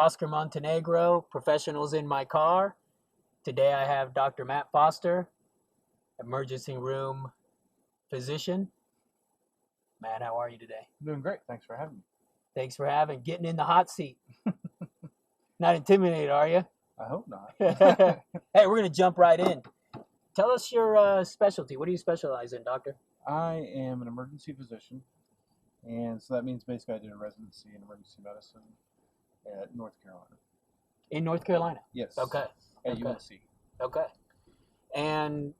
Oscar Montenegro, professionals in my car. Today I have Dr. Matt Foster, emergency room physician. Matt, how are you today? Doing great. Thanks for having me. Thanks for getting in the hot seat. Not intimidated, are you? I hope not. Hey, we're going to jump right in. Tell us your specialty. What do you specialize in, doctor? I am an emergency physician, and so that means basically I did a residency in emergency medicine at North Carolina. In North Carolina? Yes. Okay. At UNC. Okay. And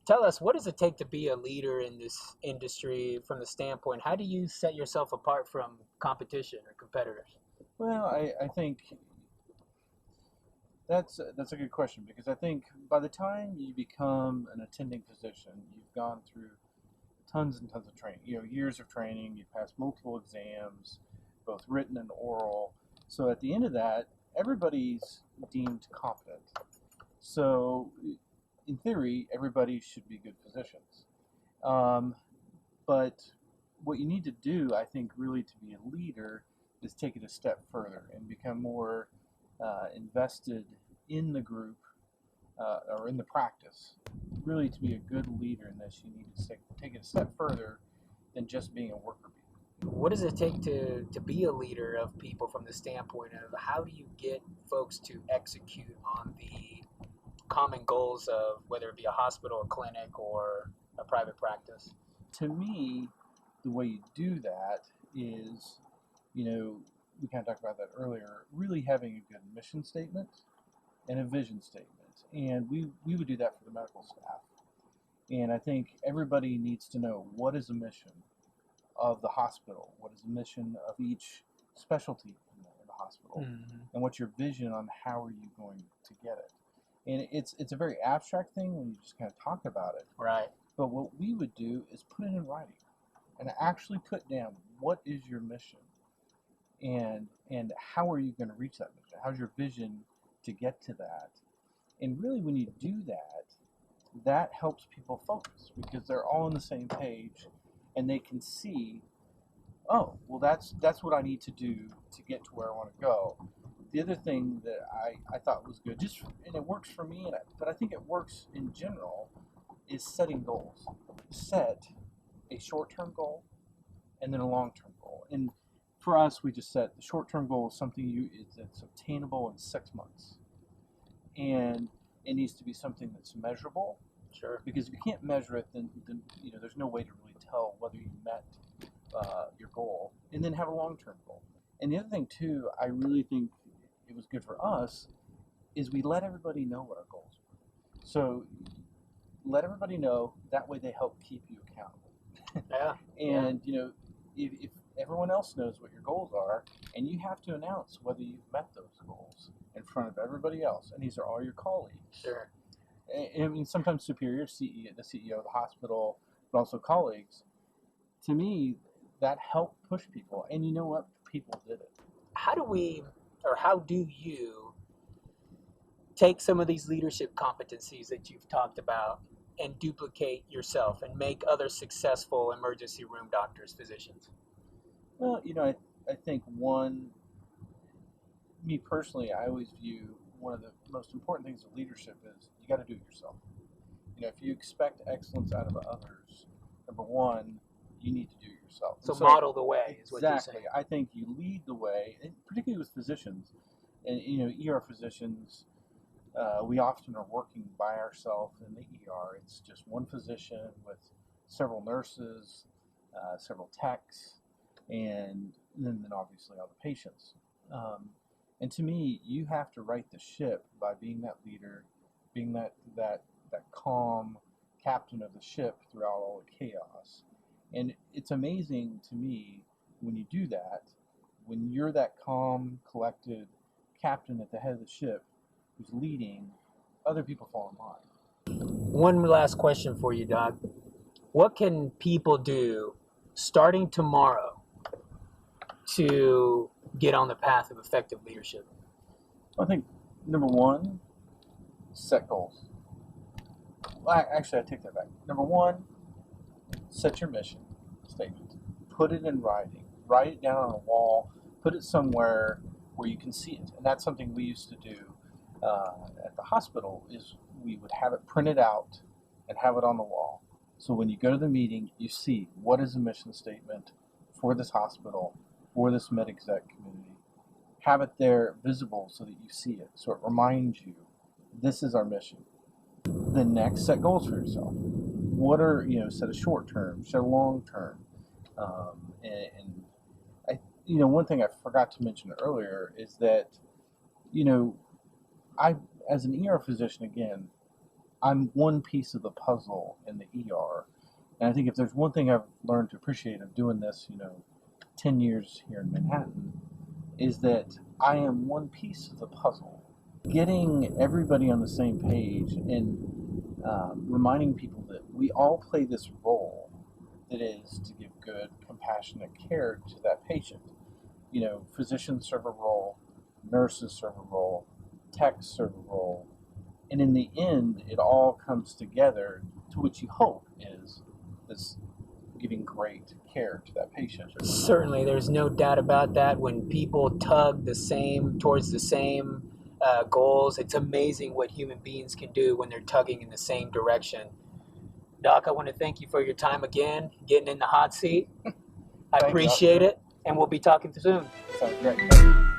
tell us, what does it take to be a leader in this industry from the standpoint, how do you set yourself apart from competition or competitors? Well, I think that's a good question, because I think by the time you become an attending physician, you've gone through tons and tons of training, years of training, you've passed multiple exams, both written and oral. So at the end of that, everybody's deemed competent. So in theory, everybody should be good physicians. But what you need to do, I think, really to be a leader is take it a step further and become more invested in the group or in the practice. Really, to be a good leader in this, you need to take it a step further than just being a worker bee. What does it take to be a leader of people from the standpoint of how do you get folks to execute on the common goals of whether it be a hospital, a clinic, or a private practice? To me, the way you do that is, we kind of talked about that earlier, really having a good mission statement and a vision statement. And we would do that for the medical staff. And I think everybody needs to know what is the mission of the hospital, what is the mission of each specialty in the hospital, and what's your vision on how are you going to get it. And it's a very abstract thing when you just kind of talk about it. Right. But what we would do is put it in writing and actually put down what is your mission and how are you going to reach that mission? How's your vision to get to that? And really, when you do that, that helps people focus because they're all on the same page and they can see, oh, well, that's what I need to do to get to where I want to go. The other thing that I thought was good, and it works for me, but I think it works in general, is setting goals. Set a short-term goal and then a long-term goal. And for us, we just set the short-term goal is something that's obtainable in 6 months. And it needs to be something that's measurable. Sure. Because if you can't measure it, then there's no way to really tell whether you met your goal. And then have a long-term goal. And the other thing, too, I really think it was good for us, is we let everybody know what our goals were. So let everybody know, that way they help keep you accountable. Yeah. And, if everyone else knows what your goals are, and you have to announce whether you've met those goals in front of everybody else, and these are all your colleagues. Sure. I mean, sometimes superiors, the CEO of the hospital, but also colleagues. To me, that helped push people, and you know what? People did it. How do you take some of these leadership competencies that you've talked about and duplicate yourself and make other successful emergency room doctors, physicians? Well, I think me personally, I always view one of the most important things of leadership is you got to do it yourself. If you expect excellence out of others, number one, you need to do it yourself. So model the way is what you're saying. Exactly. I think you lead the way, and particularly with physicians. And, ER physicians, we often are working by ourselves in the ER. It's just one physician with several nurses, several techs, and then obviously all the patients. And to me, you have to right the ship by being that leader, being that calm captain of the ship throughout all the chaos. And it's amazing to me when you do that, when you're that calm, collected captain at the head of the ship who's leading, other people fall in line. One last question for you, Doc. What can people do starting tomorrow to get on the path of effective leadership? I think, number one, set goals. Well, actually, I take that back. Number one, set your mission statement. Put it in writing. Write it down on a wall. Put it somewhere where you can see it. And that's something we used to do at the hospital is we would have it printed out and have it on the wall. So when you go to the meeting, you see what is the mission statement for this hospital, for this med exec community. Have it there visible so that you see it. So it reminds you, this is our mission. The next, set goals for yourself. What are, set a short term, set a long term. And I, one thing I forgot to mention earlier is that, I, as an ER physician, again, I'm one piece of the puzzle in the ER. And I think if there's one thing I've learned to appreciate of doing this, 10 years here in Manhattan, is that I am one piece of the puzzle. Getting everybody on the same page and reminding people that we all play this role that is to give good, compassionate care to that patient. Physicians serve a role, nurses serve a role, techs serve a role, and in the end, it all comes together to which you hope is this giving great care to that patient. Certainly, there's no doubt about that. When people tug towards the same goals, it's amazing what human beings can do when they're tugging in the same direction. Doc, I want to thank you for your time again, getting in the hot seat. I appreciate it, and we'll be talking soon. Sounds great.